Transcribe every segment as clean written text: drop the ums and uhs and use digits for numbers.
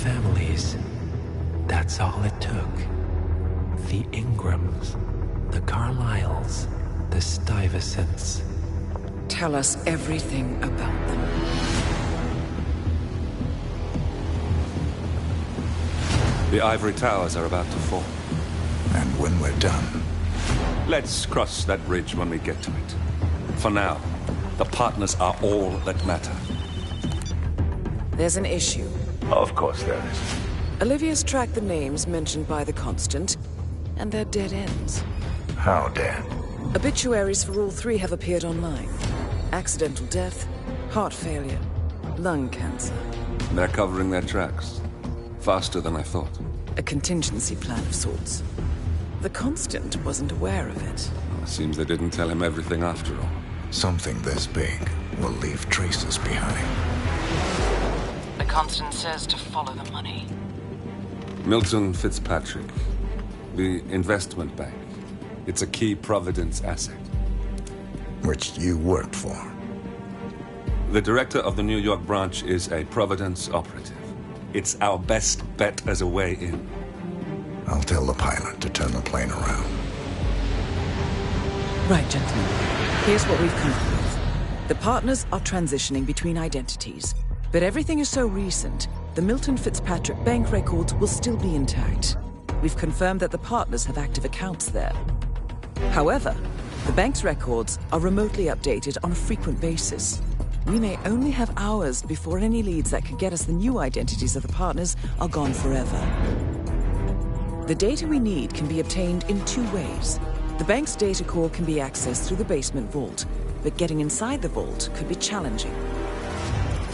families. That's all it took. The Ingrams, the Carlyles, the Stuyvesants. Tell us everything about them. The ivory towers are about to fall. And when we're done... Let's cross that bridge when we get to it. For now, the partners are all that matter. There's an issue. Of course there is. Olivia's tracked the names mentioned by the Constant, and they're dead ends. How dead? Obituaries for all three have appeared online. Accidental death, heart failure, lung cancer. They're covering their tracks. Faster than I thought. A contingency plan of sorts. The Constant wasn't aware of it. Well, it seems they didn't tell him everything after all. Something this big will leave traces behind. The Constant says to follow the money. Milton Fitzpatrick. The investment bank. It's a key Providence asset. Which you worked for. The director of the New York branch is a Providence operative. It's our best bet as a way in. I'll tell the pilot to turn the plane around. Right, gentlemen. Here's what we've come up with. The partners are transitioning between identities. But everything is so recent, the Milton Fitzpatrick bank records will still be intact. We've confirmed that the partners have active accounts there. However, the bank's records are remotely updated on a frequent basis. We may only have hours before any leads that could get us the new identities of the partners are gone forever. The data we need can be obtained in two ways. The bank's data core can be accessed through the basement vault, but getting inside the vault could be challenging.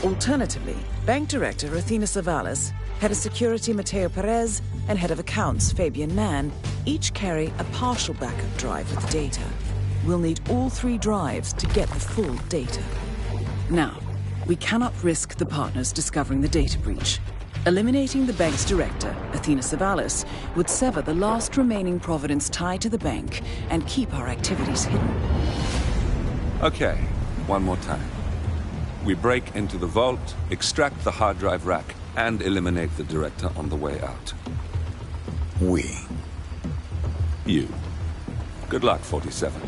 Alternatively, Bank Director Athena Savalas, Head of Security Mateo Perez, and Head of Accounts Fabian Mann each carry a partial backup drive with the data. We'll need all three drives to get the full data. Now, we cannot risk the partners discovering the data breach. Eliminating the bank's director, Athena Savalas, would sever the last remaining Providence tie to the bank and keep our activities hidden. Okay, one more time. We break into the vault, extract the hard drive rack, and eliminate the director on the way out. We. You. Good luck, 47.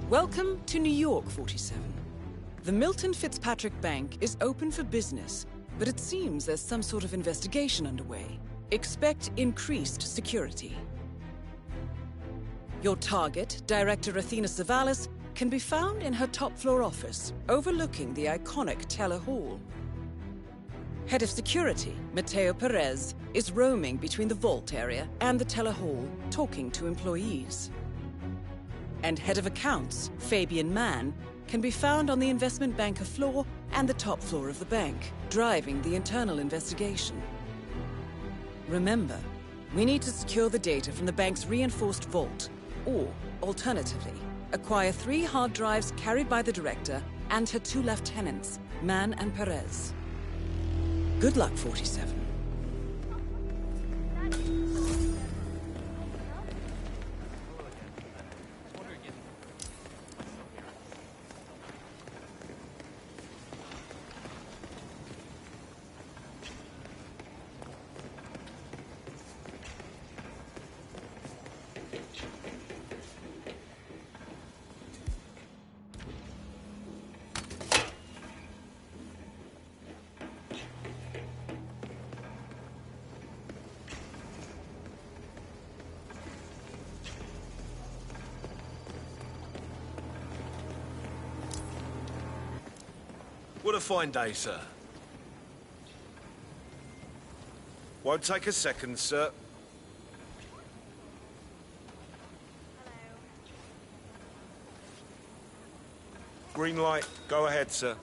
Welcome to New York, 47. The Milton Fitzpatrick Bank is open for business, but it seems there's some sort of investigation underway. Expect increased security. Your target, Director Athena Savalas, can be found in her top-floor office, overlooking the iconic Teller Hall. Head of Security, Mateo Perez, is roaming between the vault area and the Teller Hall, talking to employees. And Head of Accounts, Fabian Mann, can be found on the investment banker floor and the top floor of the bank, driving the internal investigation. Remember, we need to secure the data from the bank's reinforced vault, or, alternatively, acquire 3 hard drives carried by the director and her 2 lieutenants, Mann and Perez. Good luck, 47. What a fine day, sir. Won't take a second, sir. Green light. Go ahead, sir.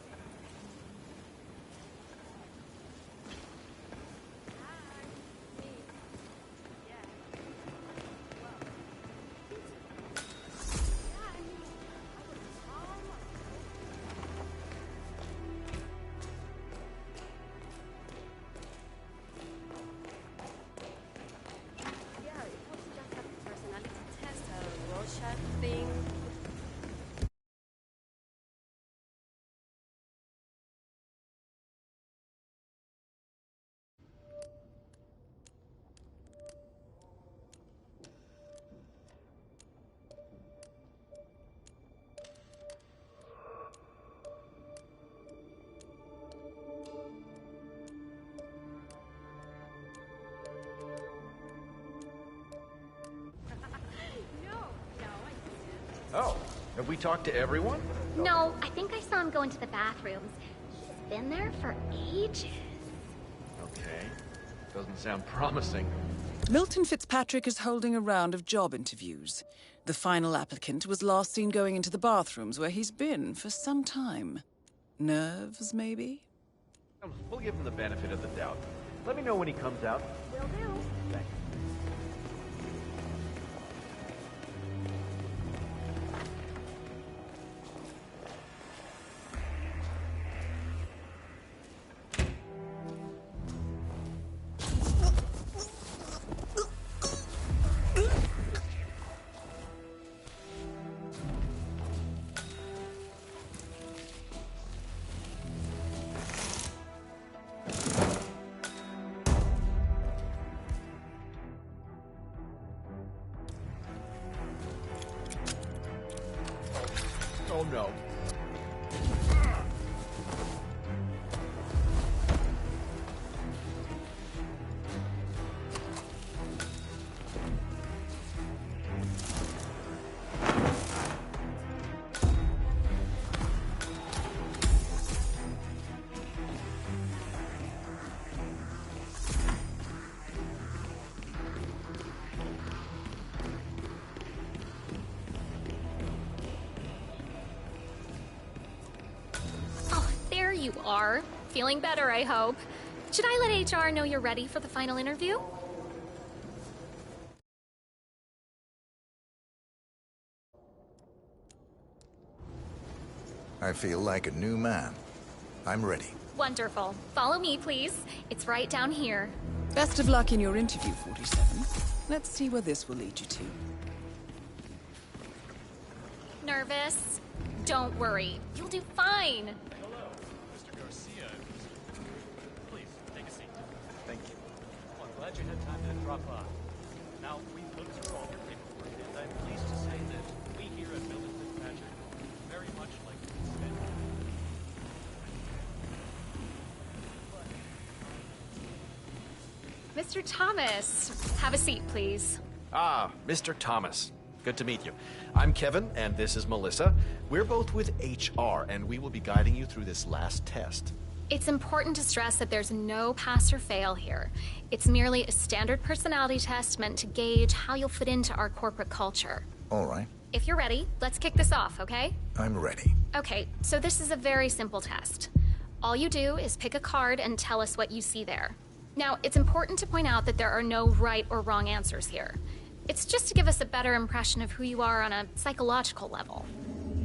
Oh, have we talked to everyone? No, I think I saw him go into the bathrooms. He's been there for ages. Okay. Doesn't sound promising. Milton Fitzpatrick is holding a round of job interviews. The final applicant was last seen going into the bathrooms where he's been for some time. Nerves, maybe? We'll give him the benefit of the doubt. Let me know when he comes out. Will do. Thanks. Oh no. There you are. Feeling better, I hope. Should I let HR know you're ready for the final interview? I feel like a new man. I'm ready. Wonderful. Follow me, please. It's right down here. Best of luck in your interview, 47. Let's see where this will lead you to. Nervous? Don't worry. You'll do fine. Hello, Mr. Garcia. Please, take a seat. Thank you. Well, I'm glad you had time to drop by. Now, we've looked through all your paperwork, and I'm pleased to say that we here at Milton Fitzpatrick would very much like to extend Mr. Thomas, have a seat, please. Ah, Mr. Thomas. Good to meet you. I'm Kevin, and this is Melissa. We're both with HR, and we will be guiding you through this last test. It's important to stress that there's no pass or fail here. It's merely a standard personality test meant to gauge how you'll fit into our corporate culture. All right. If you're ready, let's kick this off, okay? I'm ready. Okay, so this is a very simple test. All you do is pick a card and tell us what you see there. Now, it's important to point out that there are no right or wrong answers here. It's just to give us a better impression of who you are on a psychological level.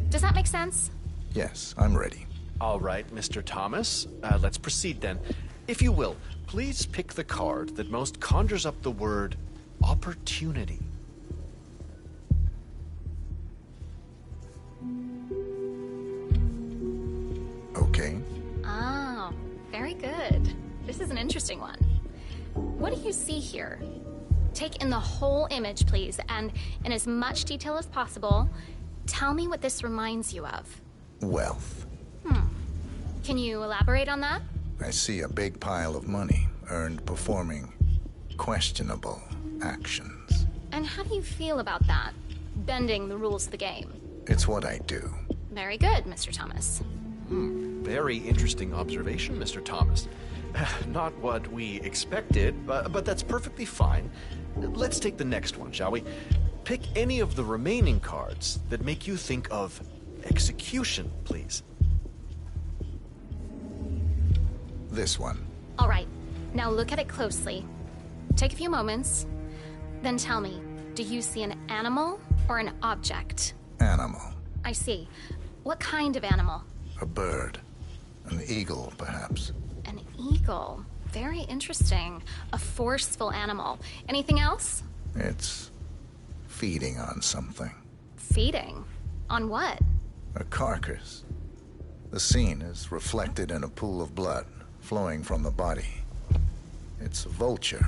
Does that make sense? Yes, I'm ready. All right, Mr. Thomas. Let's proceed then. If you will, please pick the card that most conjures up the word opportunity. Okay. Oh, very good. This is an interesting one. What do you see here? Take in the whole image, please, and in as much detail as possible, tell me what this reminds you of. Wealth. Can you elaborate on that? I see a big pile of money earned performing questionable actions. And how do you feel about that? Bending the rules of the game. It's what I do. Very good, Mr. Thomas. very interesting observation, Mr. Thomas. Not what we expected, but that's perfectly fine. Let's take the next one, shall we? Pick any of the remaining cards that make you think of execution, please. This one. All right, now look at it closely. Take a few moments, then tell me, do you see an animal or an object? Animal. I see. What kind of animal? A bird. An eagle, perhaps. An eagle. Very interesting. A forceful animal. Anything else? It's feeding on something. Feeding? On what? A carcass. The scene is reflected in a pool of blood flowing from the body. It's a vulture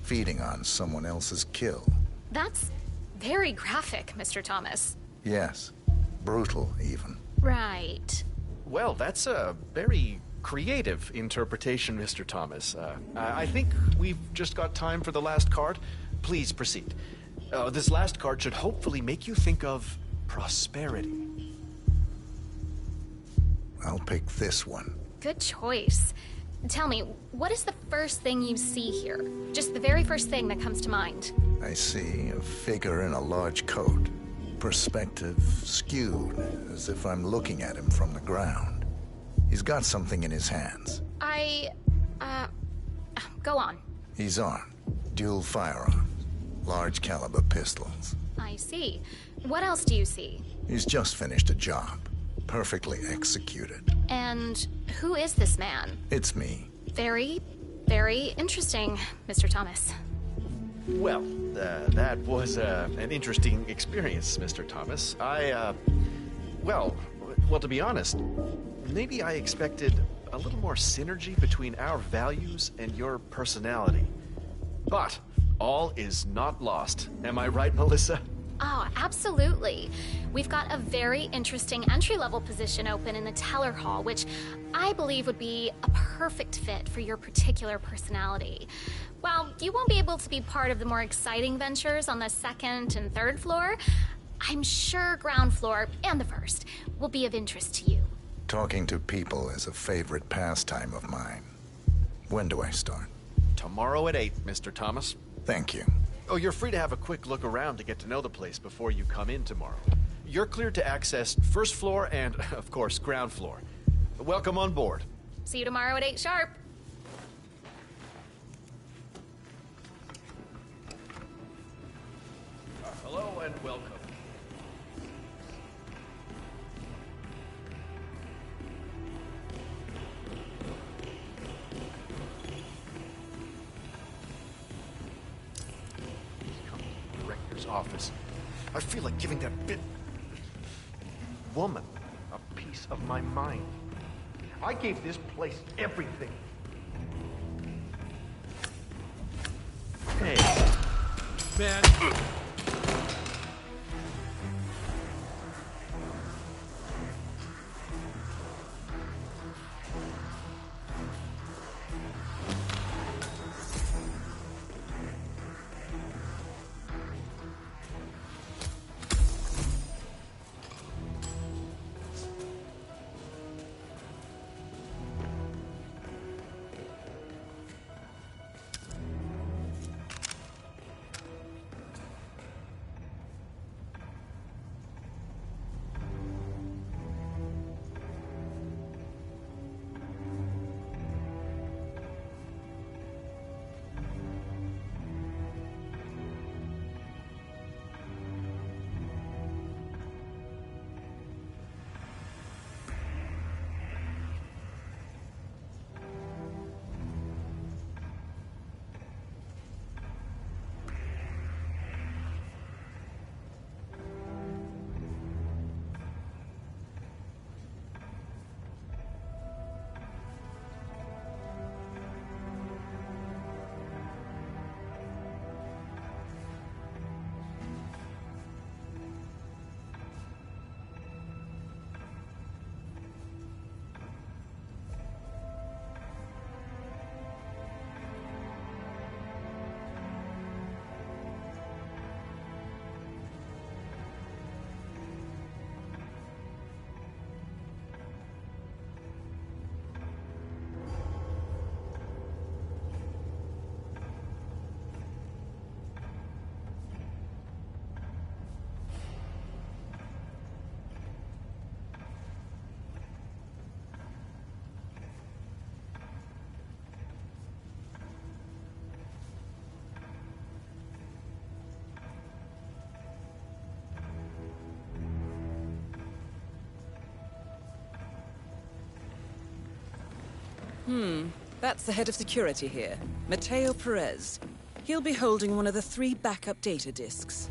feeding on someone else's kill. That's very graphic, Mr. Thomas. Yes. Brutal, even. Right. Well, that's a very creative interpretation, Mr. Thomas. I think we've just got time for the last card. Please proceed. This last card should hopefully make you think of prosperity. I'll pick this one. Good choice. Tell me, what is the first thing you see here? Just the very first thing that comes to mind. I see a figure in a large coat. Perspective skewed, as if I'm looking at him from the ground. He's got something in his hands. Go on. He's armed. Dual firearms. Large caliber pistols. I see. What else do you see? He's just finished a job. Perfectly executed. And who is this man? It's me. Very, very interesting, Mr. Thomas. Well, that was an interesting experience, Mr. Thomas. Well, to be honest, maybe I expected a little more synergy between our values and your personality. But all is not lost. Am I right, Melissa? Oh, absolutely. We've got a very interesting entry-level position open in the teller hall, which I believe would be a perfect fit for your particular personality. While you won't be able to be part of the more exciting ventures on the second and third floor, I'm sure ground floor and the first will be of interest to you. Talking to people is a favorite pastime of mine. When do I start? Tomorrow at 8, Mr. Thomas. Thank you. Oh, you're free to have a quick look around to get to know the place before you come in tomorrow. You're cleared to access first floor and, of course, ground floor. Welcome on board. See you tomorrow at 8 sharp. Hello and welcome. Director's office. I feel like giving that woman a piece of my mind. I gave this place everything. Hey, man. That's the head of security here, Mateo Perez. He'll be holding one of the 3 backup data disks.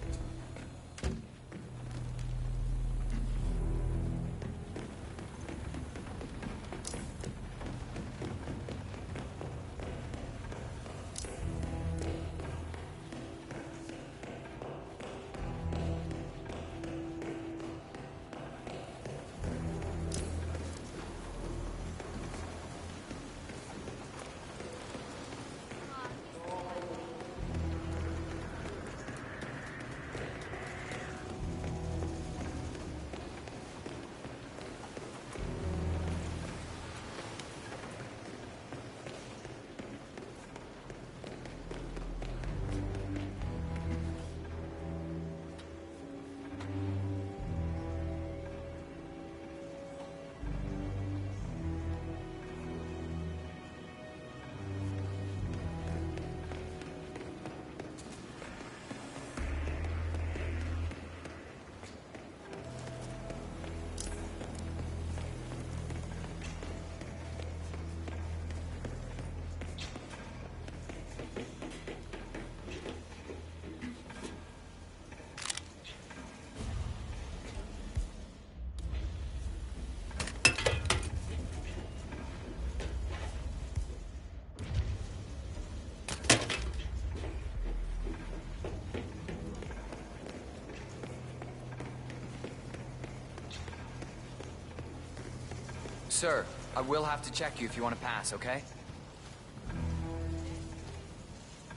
Sir, I will have to check you if you want to pass, okay?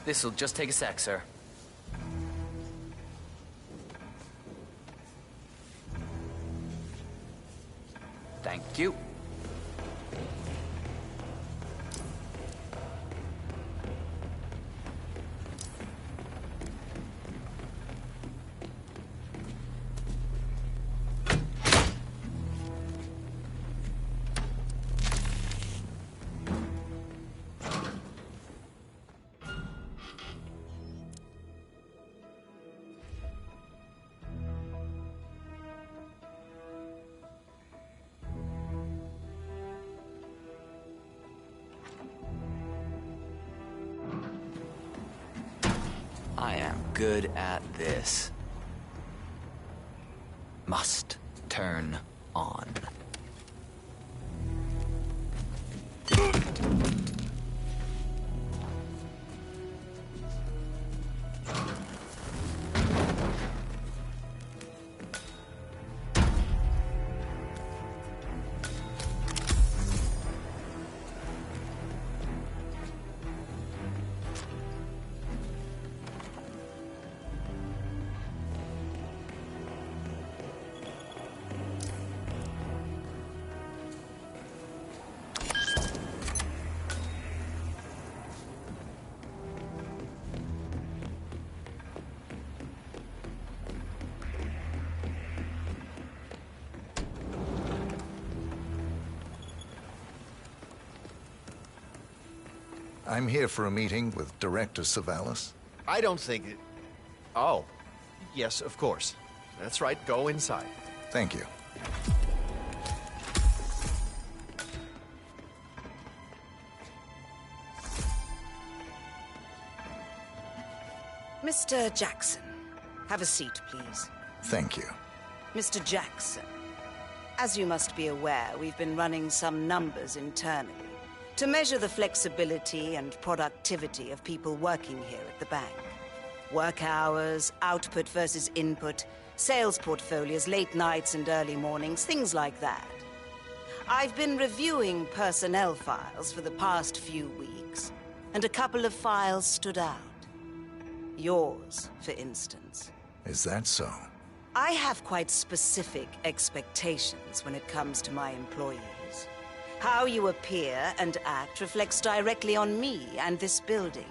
This'll just take a sec, sir. Thank you. I am good at this. Must turn on. I'm here for a meeting with Director Savalas. I don't think it... Oh. Yes, of course. That's right. Go inside. Thank you. Mr. Jackson, have a seat, please. Thank you. Mr. Jackson, as you must be aware, we've been running some numbers internally to measure the flexibility and productivity of people working here at the bank. Work hours, output versus input, sales portfolios, late nights and early mornings, things like that. I've been reviewing personnel files for the past few weeks, and a couple of files stood out. Yours, for instance. Is that so? I have quite specific expectations when it comes to my employees. How you appear and act reflects directly on me and this building.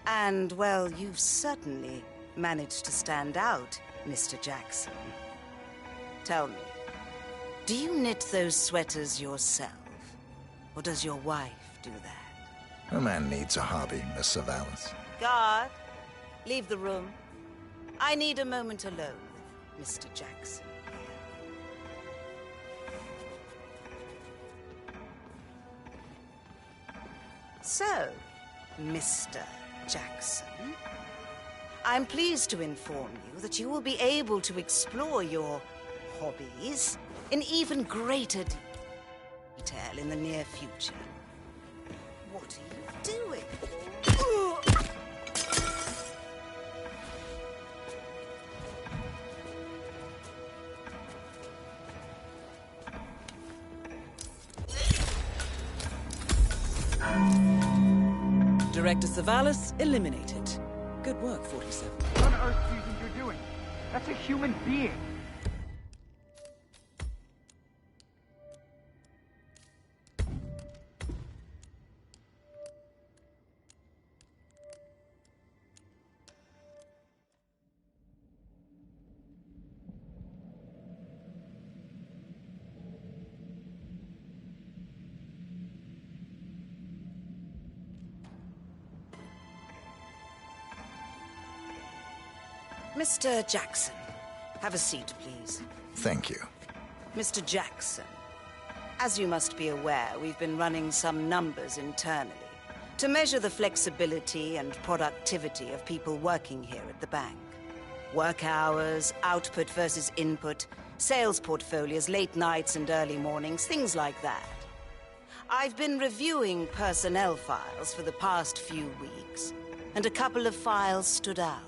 And, well, you've certainly managed to stand out, Mr. Jackson. Tell me, do you knit those sweaters yourself? Or does your wife do that? A man needs a hobby, Miss Savalas. Guard, leave the room. I need a moment alone with Mr. Jackson. So, Mr. Jackson, I'm pleased to inform you that you will be able to explore your hobbies in even greater detail in the near future. What are you doing? Director Savalas eliminated. Good work, 47. What on earth do you think you're doing? That's a human being. Mr. Jackson, have a seat, please. Thank you. Mr. Jackson, as you must be aware, we've been running some numbers internally to measure the flexibility and productivity of people working here at the bank. Work hours, output versus input, sales portfolios, late nights and early mornings, things like that. I've been reviewing personnel files for the past few weeks, and a couple of files stood out.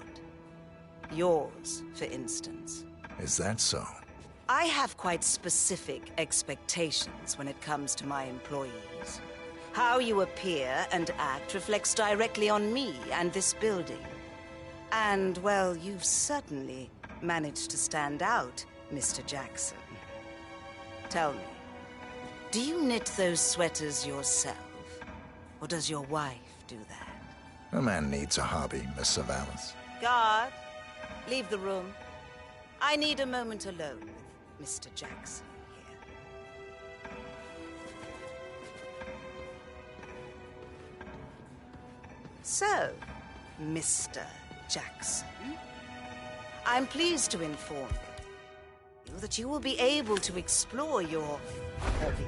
Yours, for instance. Is that so? I have quite specific expectations when it comes to my employees. How you appear and act reflects directly on me and this building. And, well, you've certainly managed to stand out, Mr. Jackson. Tell me, do you knit those sweaters yourself? Or does your wife do that? A man needs a hobby, Miss Savalas. Guard, leave the room. I need a moment alone with Mr. Jackson here. So, Mr. Jackson, I'm pleased to inform you that you will be able to explore your hobby.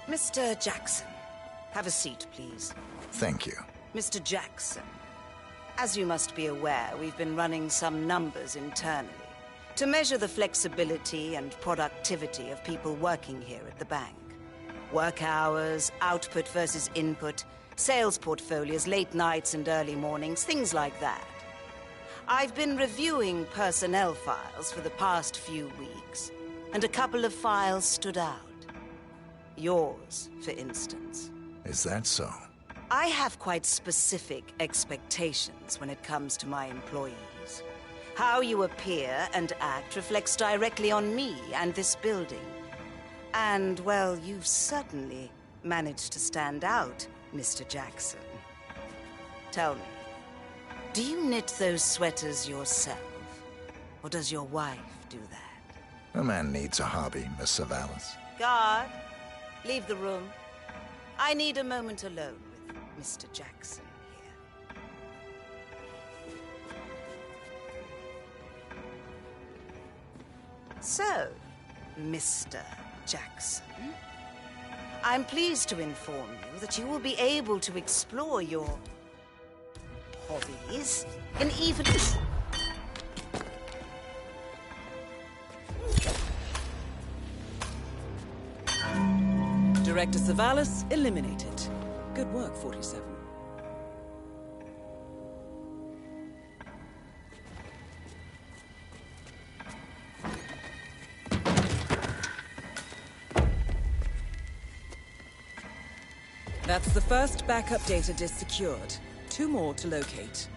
Mr. Jackson, have a seat, please. Thank you. Mr. Jackson, as you must be aware, we've been running some numbers internally to measure the flexibility and productivity of people working here at the bank. Work hours, output versus input, sales portfolios, late nights and early mornings, things like that. I've been reviewing personnel files for the past few weeks, and a couple of files stood out. Yours, for instance. Is that so? I have quite specific expectations when it comes to my employees. How you appear and act reflects directly on me and this building. And, well, you've certainly managed to stand out, Mr. Jackson. Tell me, do you knit those sweaters yourself? Or does your wife do that? A man needs a hobby, Miss Savalas. Guard, leave the room. I need a moment alone with Mr. Jackson here. So, Mr. Jackson, I'm pleased to inform you that you will be able to explore your hobbies in even... Director Savalas eliminated. Good work, 47. That's the first backup data disk secured. 2 more to locate.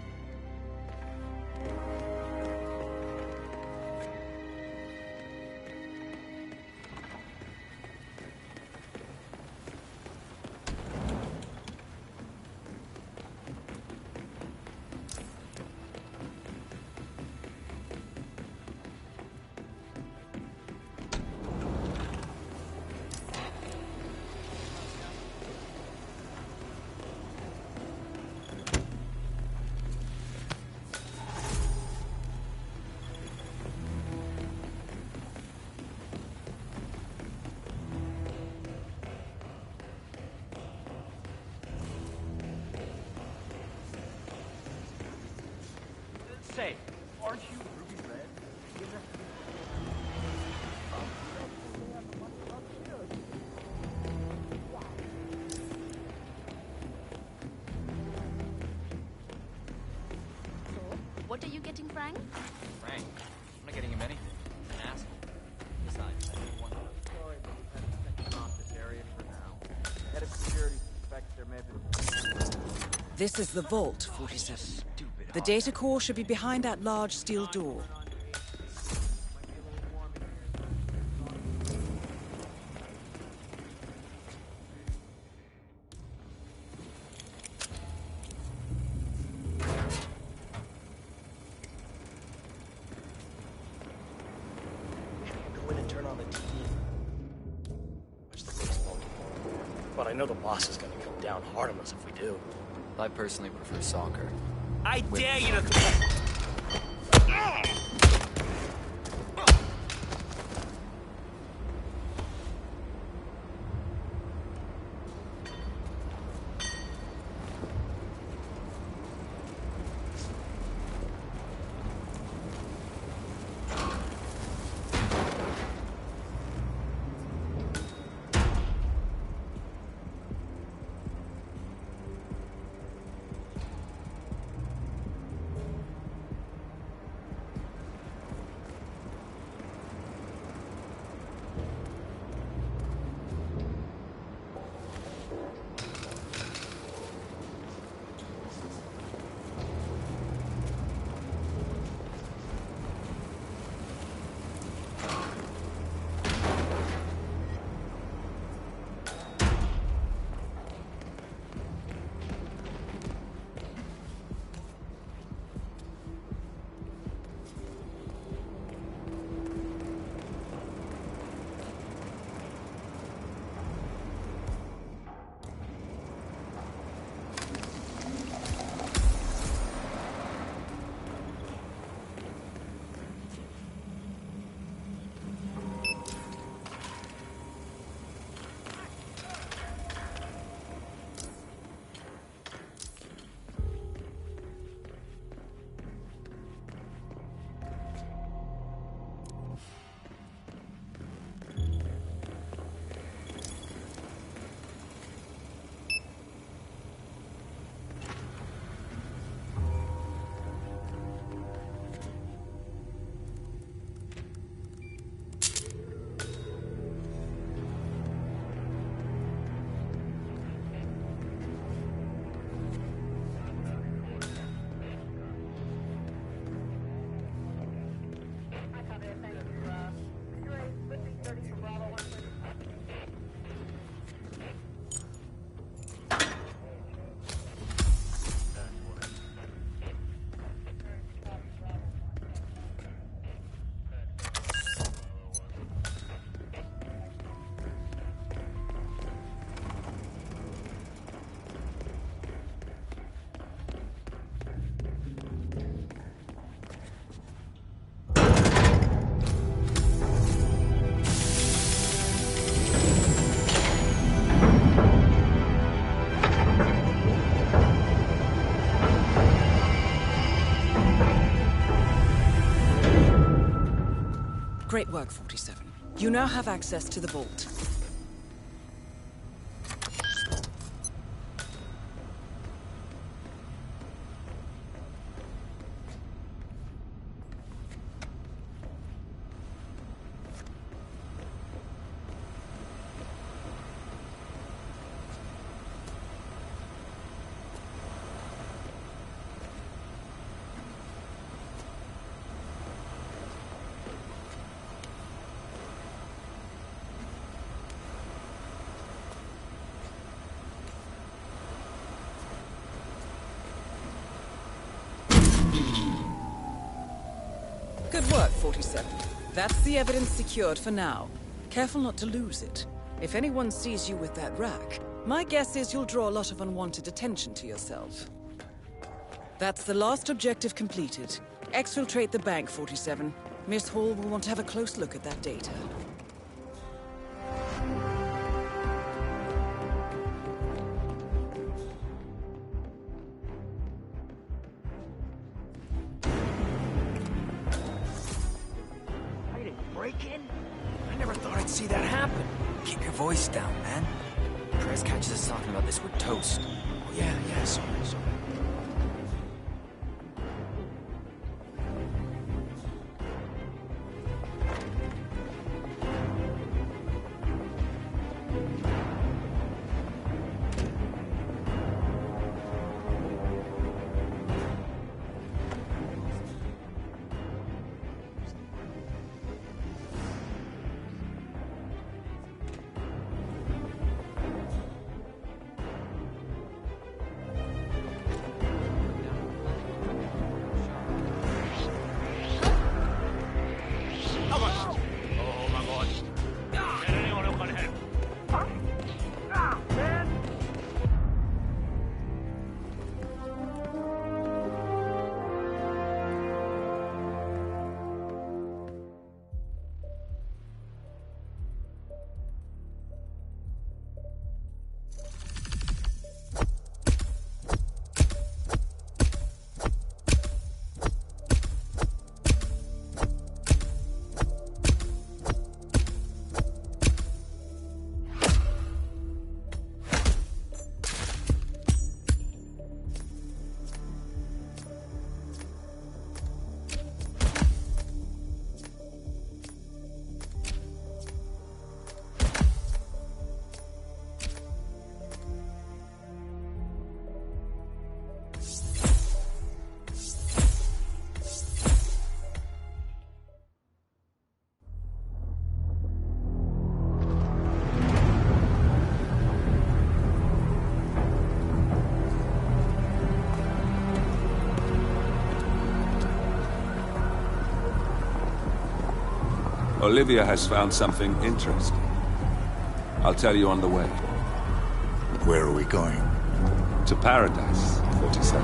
Say, aren't you ruby red? What are you getting, Frank? Frank, I'm not getting him anything. An asshole. Besides, I don't want to. Sorry, but we've had to second off this area for now. Head of security suspects there may be... This is the vault, 47. The data core should be behind that large steel door. Go in and turn on the TV. Watch the baseball game. But I know the boss is gonna come down hard on us if we do. I personally prefer soccer. I dare you to... Great work, 47. You now have access to the vault. Good work, 47. That's the evidence secured for now. Careful not to lose it. If anyone sees you with that rack, my guess is you'll draw a lot of unwanted attention to yourself. That's the last objective completed. Exfiltrate the bank, 47. Miss Hall will want to have a close look at that data. I never thought I'd see that happen. Keep your voice down, man. Press catches us talking about this, we're toast. Oh, yeah, sorry. Olivia has found something interesting. I'll tell you on the way. Where are we going? To paradise, 47.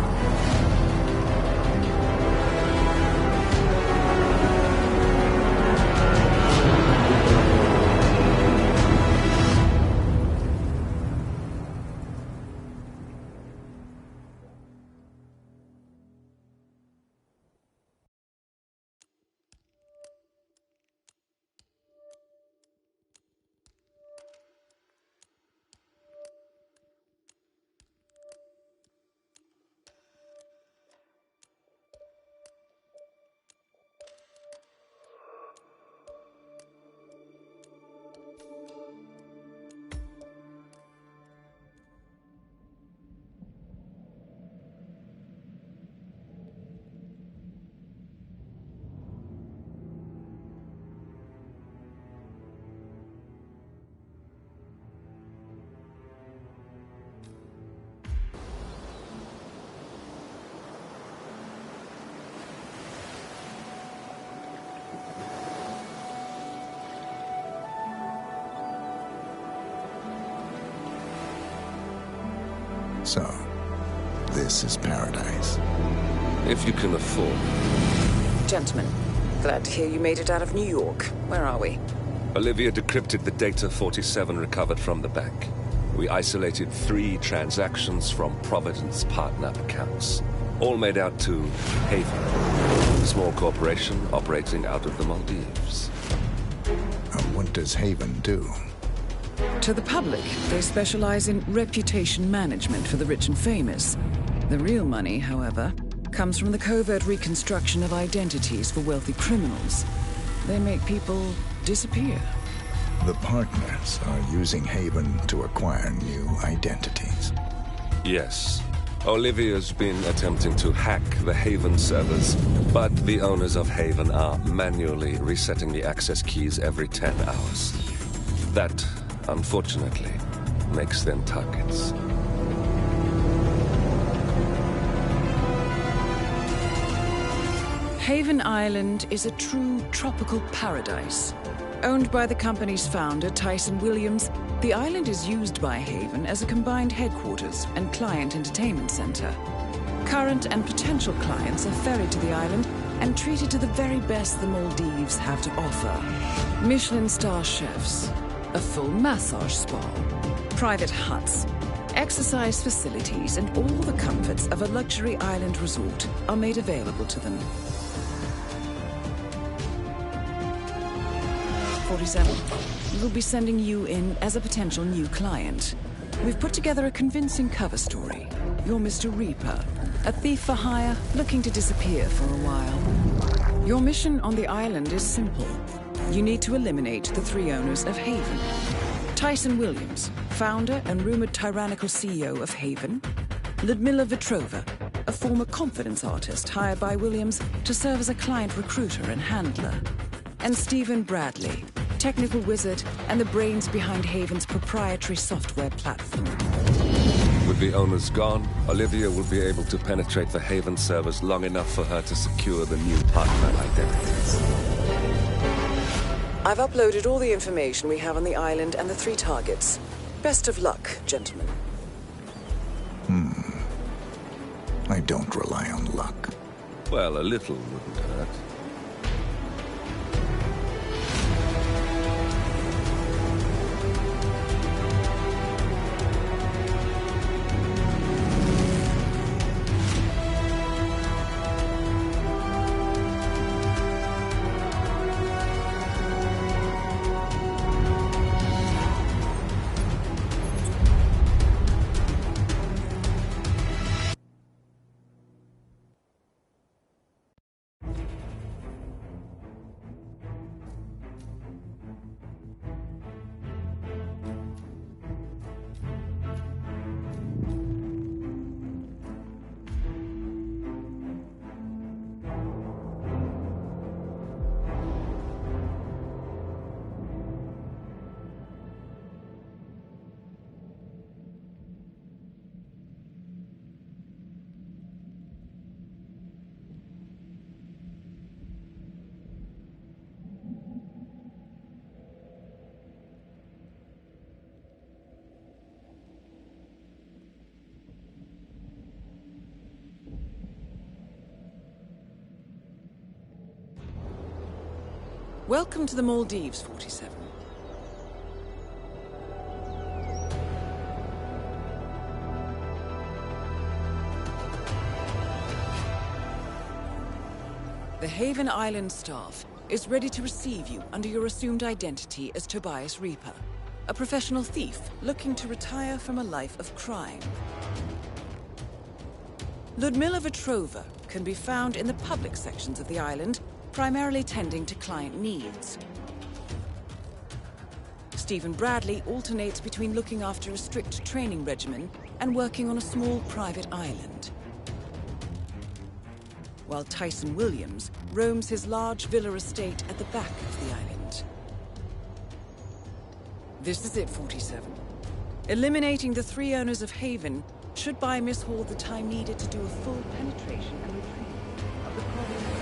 So, this is paradise. If you can afford. Gentlemen, glad to hear you made it out of New York. Where are we? Olivia decrypted the data 47 recovered from the bank. We isolated 3 transactions from Providence partner accounts. All made out to Haven. A small corporation operating out of the Maldives. What does Haven do? To the public, they specialize in reputation management for the rich and famous. The real money, however, comes from the covert reconstruction of identities for wealthy criminals. They make people disappear. The partners are using Haven to acquire new identities. Yes. Olivia's been attempting to hack the Haven servers, but the owners of Haven are manually resetting the access keys every 10 hours. That, unfortunately, makes them targets. Haven Island is a true tropical paradise. Owned by the company's founder, Tyson Williams, the island is used by Haven as a combined headquarters and client entertainment center. Current and potential clients are ferried to the island and treated to the very best the Maldives have to offer. Michelin star chefs, a full massage spa, private huts, exercise facilities, and all the comforts of a luxury island resort are made available to them. 47. We'll be sending you in as a potential new client. We've put together a convincing cover story. You're Mr. Reaper, a thief for hire looking to disappear for a while. Your mission on the island is simple. You need to eliminate the three owners of Haven. Tyson Williams, founder and rumored tyrannical CEO of Haven. Ludmila Vetrova, a former confidence artist hired by Williams to serve as a client recruiter and handler. And Stephen Bradley, technical wizard and the brains behind Haven's proprietary software platform. With the owners gone, Olivia will be able to penetrate the Haven servers long enough for her to secure the new partner identities. I've uploaded all the information we have on the island and the three targets. Best of luck, gentlemen. I don't rely on luck. Well, a little wouldn't hurt. Welcome to the Maldives, 47. The Haven Island staff is ready to receive you under your assumed identity as Tobias Reaper, a professional thief looking to retire from a life of crime. Ludmila Vetrova can be found in the public sections of the island, primarily tending to client needs. Stephen Bradley alternates between looking after a strict training regimen and working on a small private island. While Tyson Williams roams his large villa estate at the back of the island. This is it, 47. Eliminating the three owners of Haven should buy Miss Hall the time needed to do a full penetration and retrieval of the problem.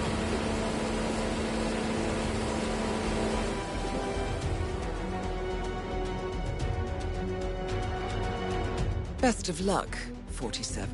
Best of luck, 47.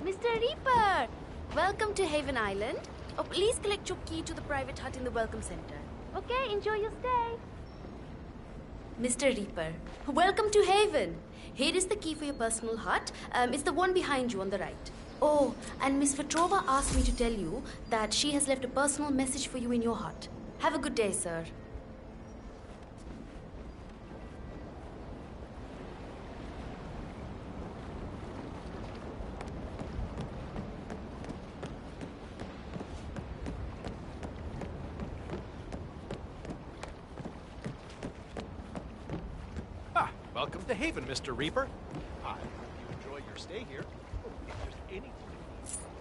Mr. Reaper! Welcome to Haven Island. Oh, please collect your key to the private hut in the Welcome Center. Okay, enjoy your stay. Mr. Reaper, welcome to Haven. Here is the key for your personal hut. It's the one behind you on the right. Oh, and Miss Petrova asked me to tell you that she has left a personal message for you in your hut. Have a good day, sir. Welcome to Haven, Mr. Reaper. I hope you enjoy your stay here. If there's anything,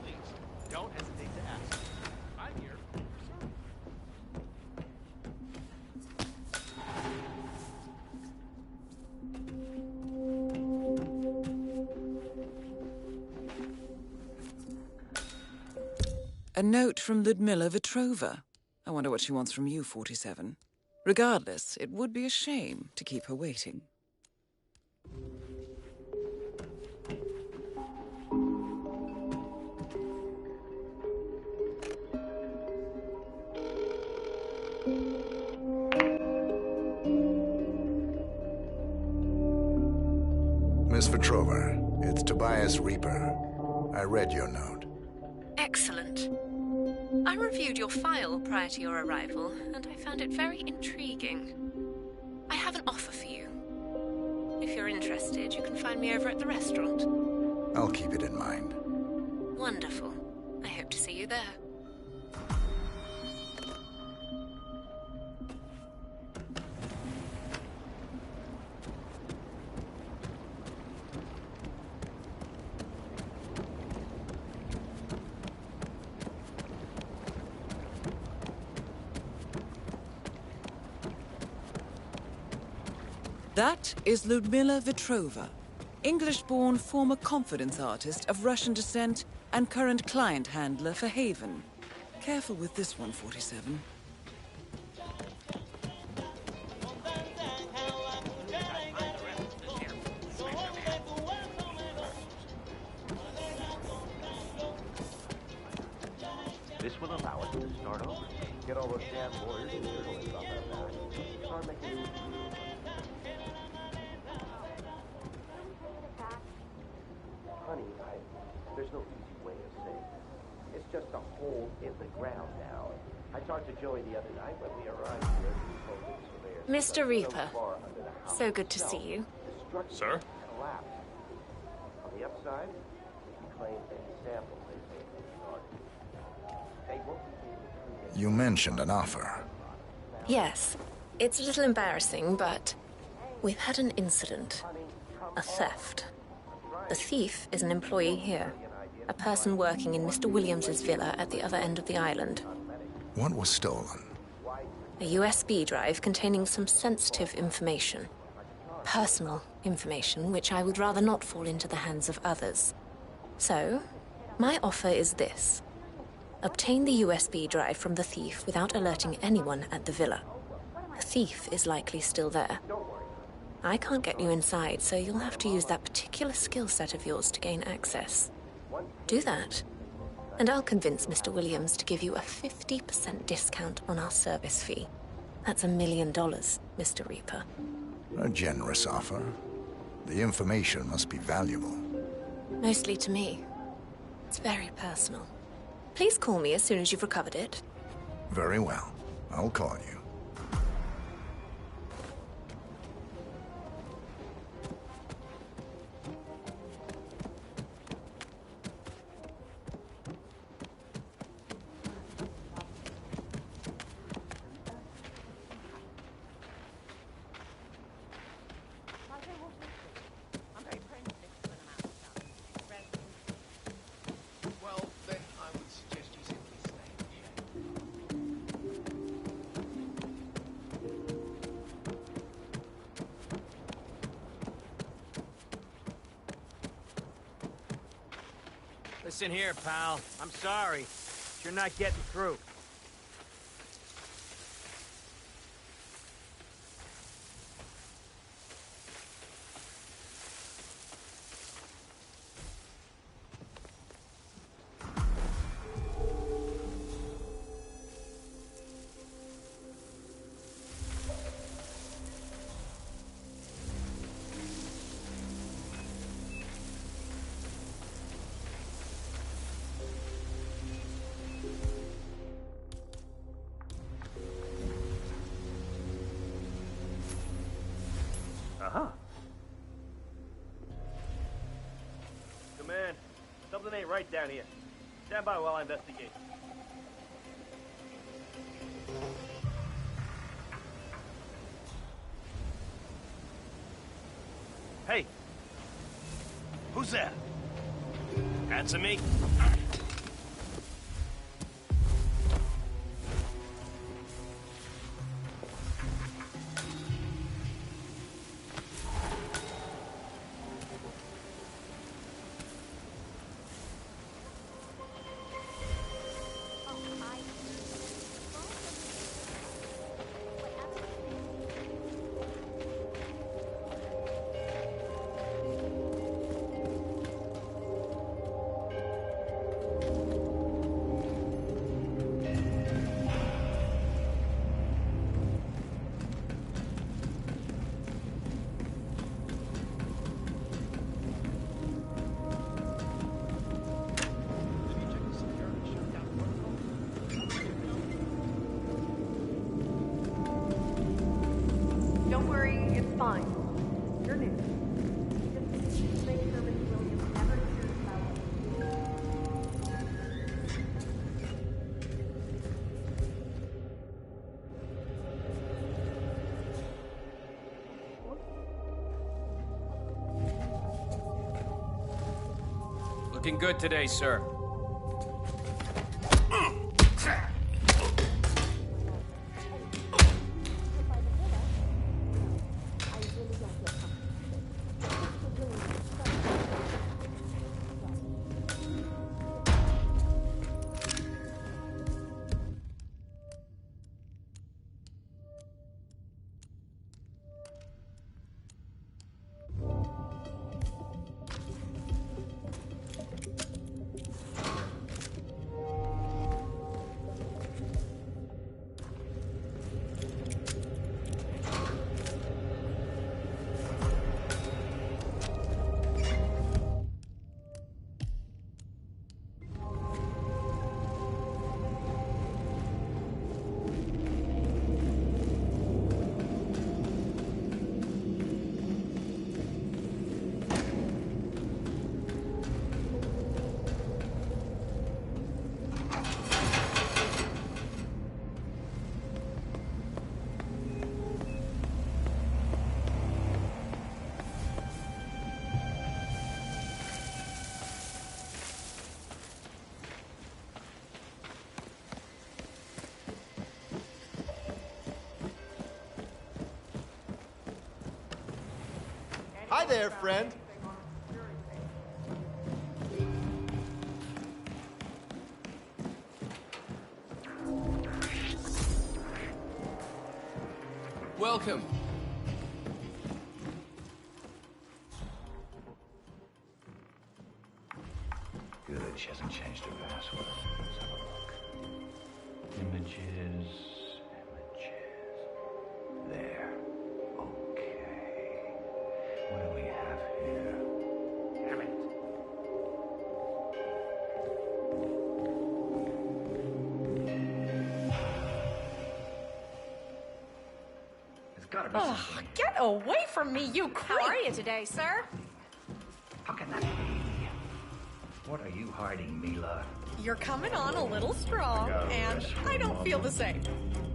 please don't hesitate to ask. I'm here. A note from Ludmila Vetrova. I wonder what she wants from you, 47. Regardless, it would be a shame to keep her waiting. Miss Petrova, it's Tobias Reaper. I read your note. Excellent. I reviewed your file prior to your arrival, and I found it very intriguing. I have an offer for you. If you're interested, you can find me over at the restaurant. I'll keep it in mind. Wonderful. I hope to see you there. That is Ludmila Vetrova, English-born former confidence artist of Russian descent and current client handler for Haven. Careful with this one, 47. This will allow us to start over. Get all those damn lawyers and journalists off our back. Start making Honey, there's no easy way of saying this. It's just a hole in the ground now. I talked to Joey the other night when we arrived here. Mr. Reaper, so good to see you. Sir? Collapsed. On the upside, he claimed any samples they take from the garden. They won't be able to treat You mentioned an offer. Yes, it's a little embarrassing, but we've had an incident. A theft. The thief is an employee here. A person working in Mr. Williams's villa at the other end of the island. What was stolen? A USB drive containing some sensitive information. Personal information, which I would rather not fall into the hands of others. So, my offer is this. Obtain the USB drive from the thief without alerting anyone at the villa. The thief is likely still there. I can't get you inside, so you'll have to use that particular skill set of yours to gain access. Do that, and I'll convince Mr. Williams to give you a 50% discount on our service fee. That's $1 million, Mr. Reaper. A generous offer. The information must be valuable. Mostly to me. It's very personal. Please call me as soon as you've recovered it. Very well. I'll call you. Listen here, pal. I'm sorry. You're not getting through. Something ain't right down here. Stand by while I investigate. Hey! Who's there? Answer me. Don't worry, it's fine. You're new. Just make sure Miss Williams never hears about Looking good today, sir. Hi there, friend. Welcome. Good, she hasn't changed her password. Let's have a look. Images. There. Okay. What do we have here? Damn it. There's gotta be something. Get away from me, you creep! How are you today, sir? How can that be? What are you hiding, Mila? You're coming on a little strong, and I don't feel the same.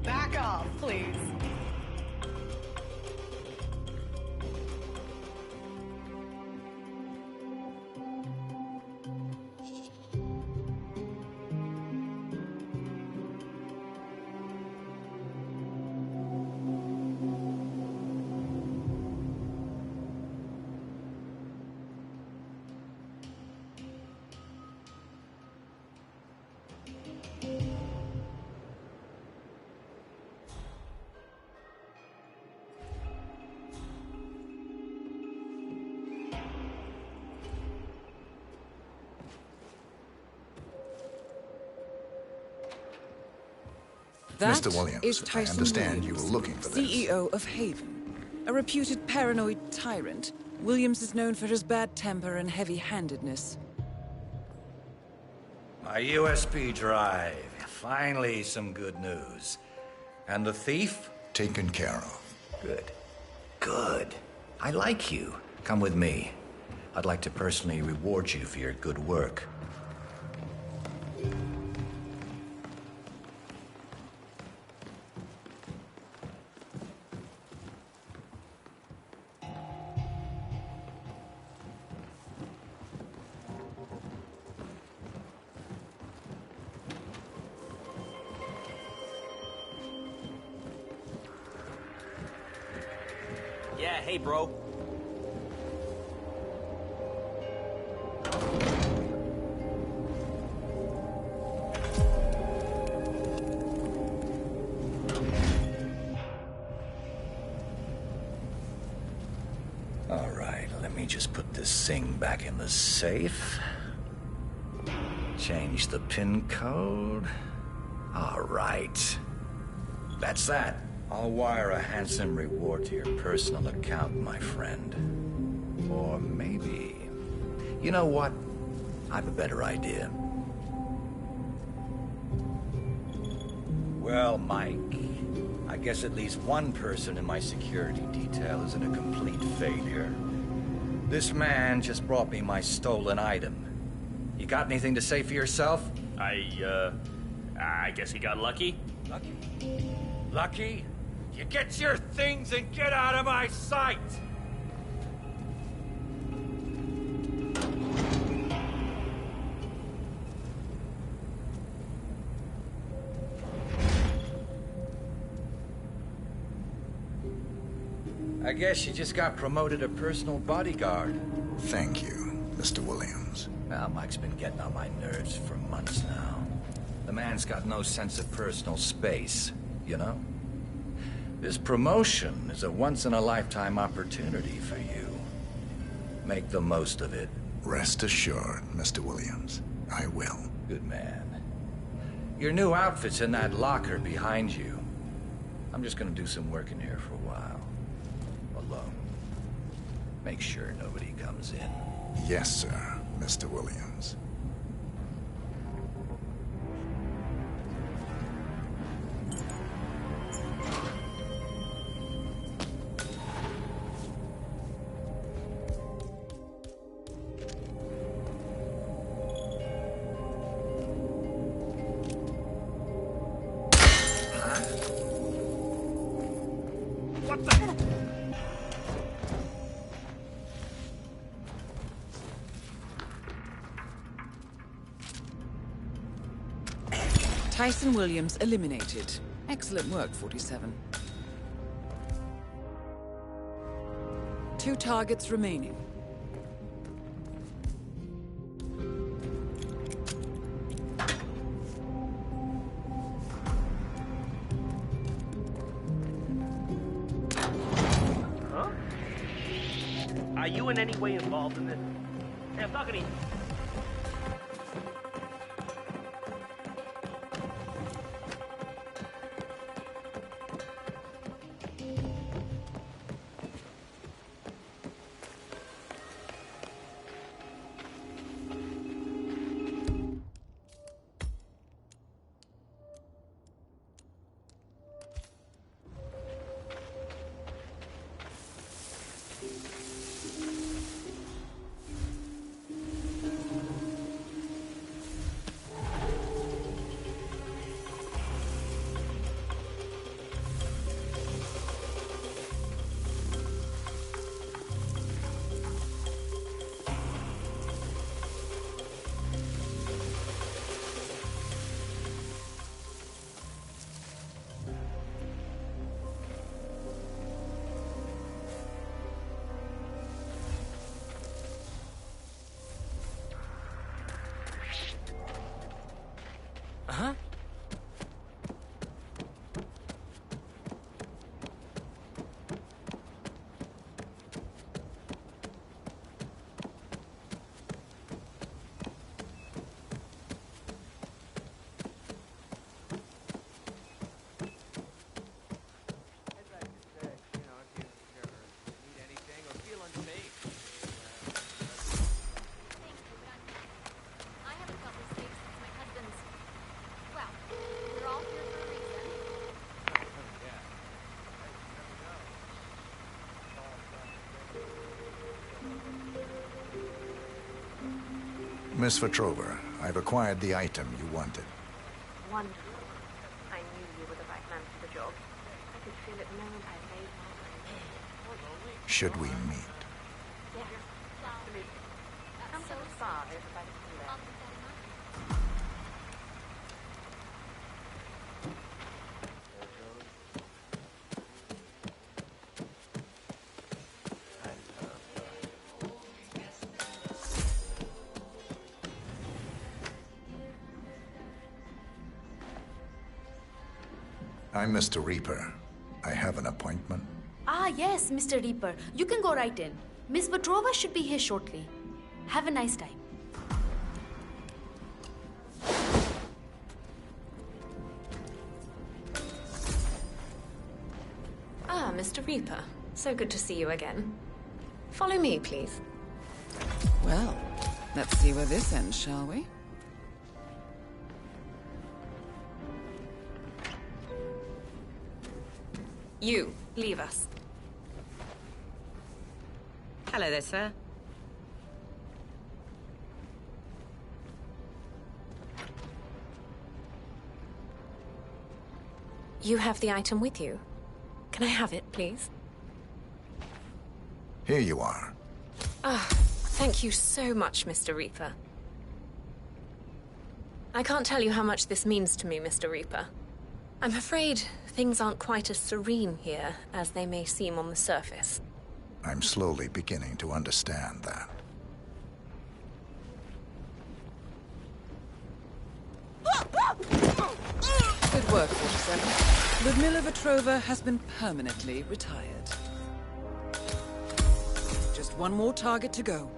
Back off, please. That Mr. Williams, is Tyson I understand Williams, you were looking for this. CEO of Haven. A reputed paranoid tyrant, Williams is known for his bad temper and heavy-handedness. My USB drive. Finally, some good news. And the thief? Taken care of. Good. Good. I like you. Come with me. I'd like to personally reward you for your good work. Yeah, hey, bro. All right, let me just put this thing back in the safe. Change the PIN code. All right. That's that. I'll wire a handsome reward to your personal account, my friend. Or maybe... You know what? I have a better idea. Well, Mike, I guess at least one person in my security detail isn't a complete failure. This man just brought me my stolen item. You got anything to say for yourself? I guess he got lucky. Lucky? Lucky? You get your things and get out of my sight! I guess you just got promoted to personal bodyguard. Thank you, Mr. Williams. Well, Mike's been getting on my nerves for months now. The man's got no sense of personal space, you know? This promotion is a once-in-a-lifetime opportunity for you. Make the most of it. Rest assured, Mr. Williams. I will. Good man. Your new outfit's in that locker behind you. I'm just gonna do some work in here for a while. Alone. Make sure nobody comes in. Yes, sir, Mr. Williams. What the? Tyson Williams eliminated. Excellent work, 47. 2 targets remaining. Huh? Are you in any way involved in this? Hey, I'm talking to you. Miss Petrova, I've acquired the item you wanted. Wonderful. I knew you were the right man for the job. I could feel it the moment I laid my eyes. Should we meet? Yes, absolutely. Come to the spa over by the pool area. I'm Mr. Reaper. I have an appointment. Ah, yes, Mr. Reaper. You can go right in. Miss Petrova should be here shortly. Have a nice time. Ah, Mr. Reaper. So good to see you again. Follow me, please. Well, let's see where this ends, shall we? You, leave us. Hello there, sir. You have the item with you. Can I have it, please? Here you are. Ah, thank you so much, Mr. Reaper. I can't tell you how much this means to me, Mr. Reaper. I'm afraid things aren't quite as serene here as they may seem on the surface. I'm slowly beginning to understand that. Good work, 47. Ludmila Petrova has been permanently retired. Just one more target to go.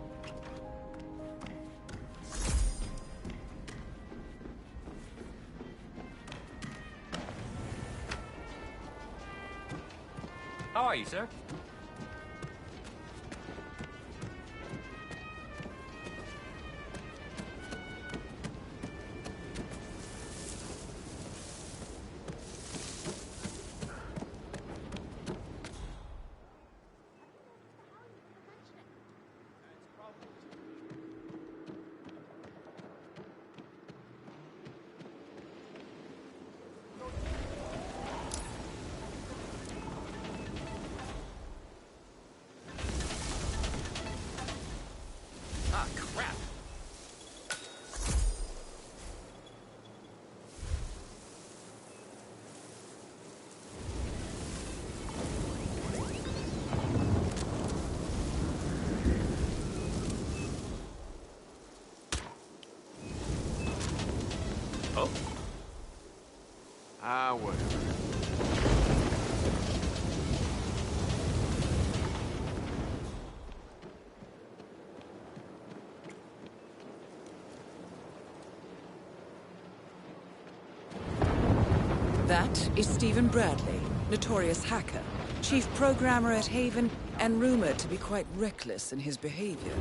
How are you, sir? Ah, crap! Oh? Ah, whatever. That is Stephen Bradley, notorious hacker, chief programmer at Haven, and rumored to be quite reckless in his behavior.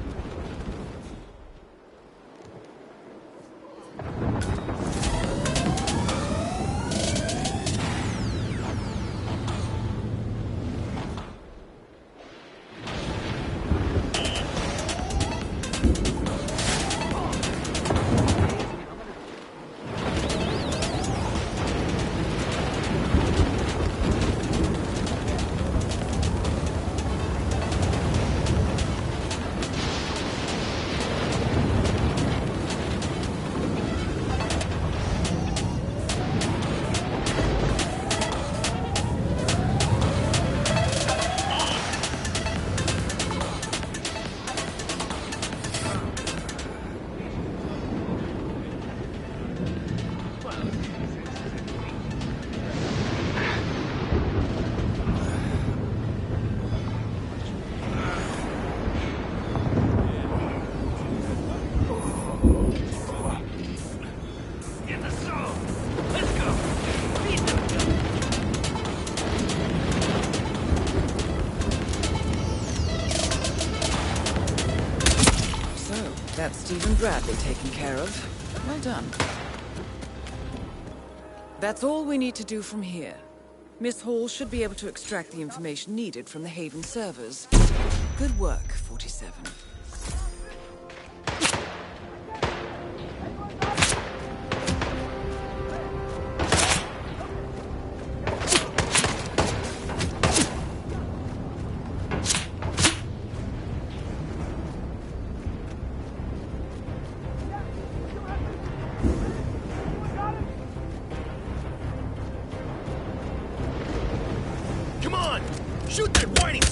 That's Stephen Bradley taken care of. Well done. That's all we need to do from here. Miss Hall should be able to extract the information needed from the Haven servers. Good work, 47.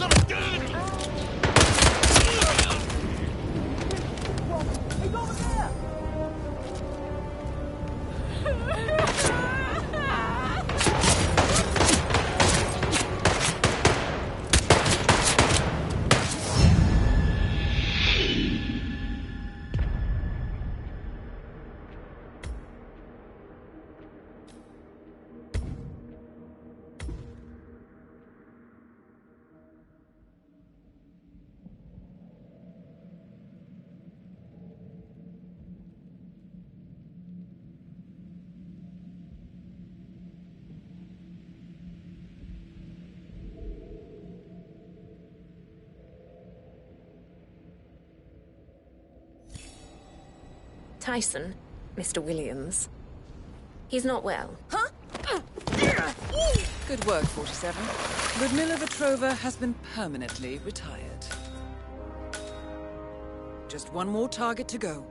son of a gun! He's over there! Tyson, Mr. Williams. He's not well. Huh? Good work, 47. Ludmilla Vetrova has been permanently retired. Just one more target to go.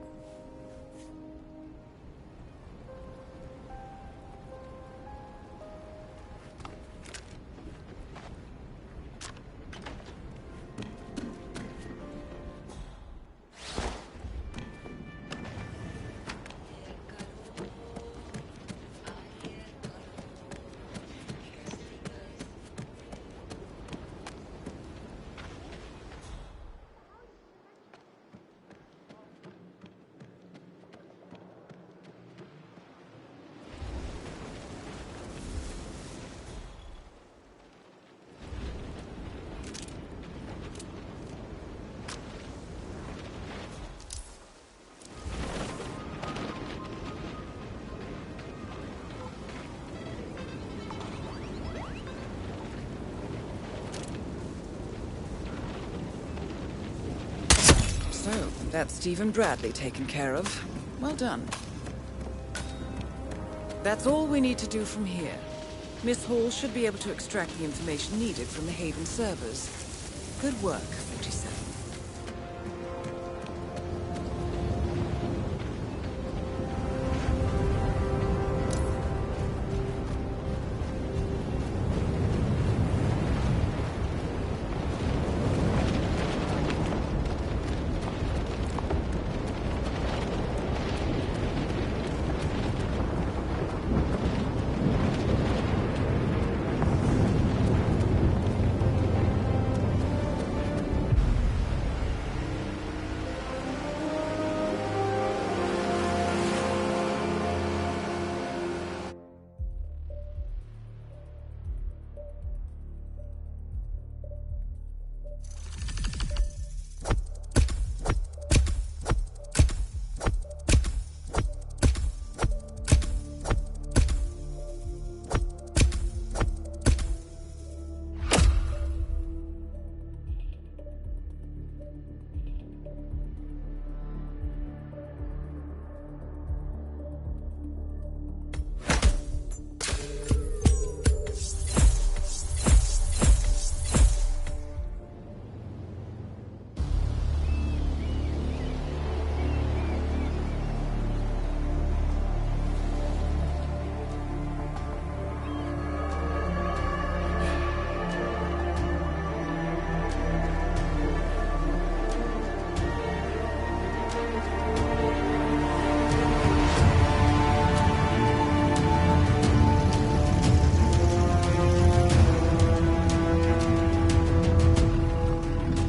So, that's Stephen Bradley taken care of. Well done. That's all we need to do from here. Miss Hall should be able to extract the information needed from the Haven servers. Good work, 47.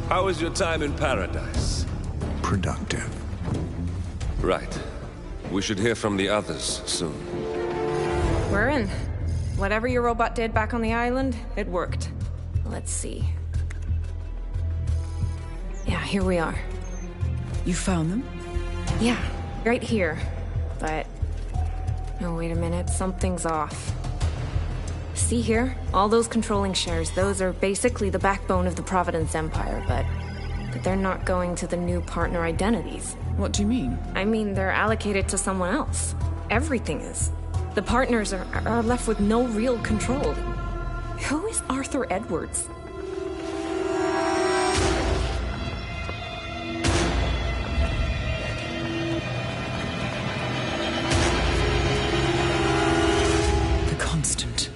How was your time in paradise? Productive. Right. We should hear from the others soon. We're in. Whatever your robot did back on the island, it worked. Let's see. Yeah, here we are. You found them? Yeah, right here. But... oh, wait a minute. Something's off. See here? All those controlling shares, those are basically the backbone of the Providence Empire, but they're not going to the new partner identities. What do you mean? I mean, they're allocated to someone else. Everything is. The partners are left with no real control. Who is Arthur Edwards? The Constant.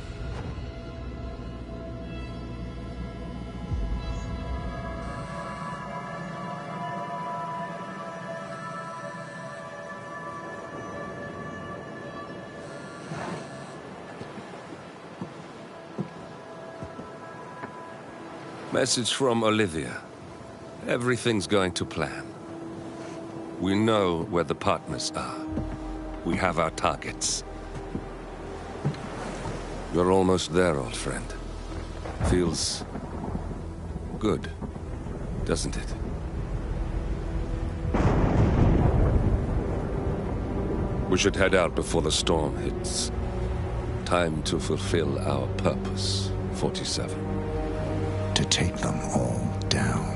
Message from Olivia. Everything's going to plan. We know where the partners are. We have our targets. You're almost there, old friend. Feels good, doesn't it? We should head out before the storm hits. Time to fulfill our purpose, 47. To take them all down.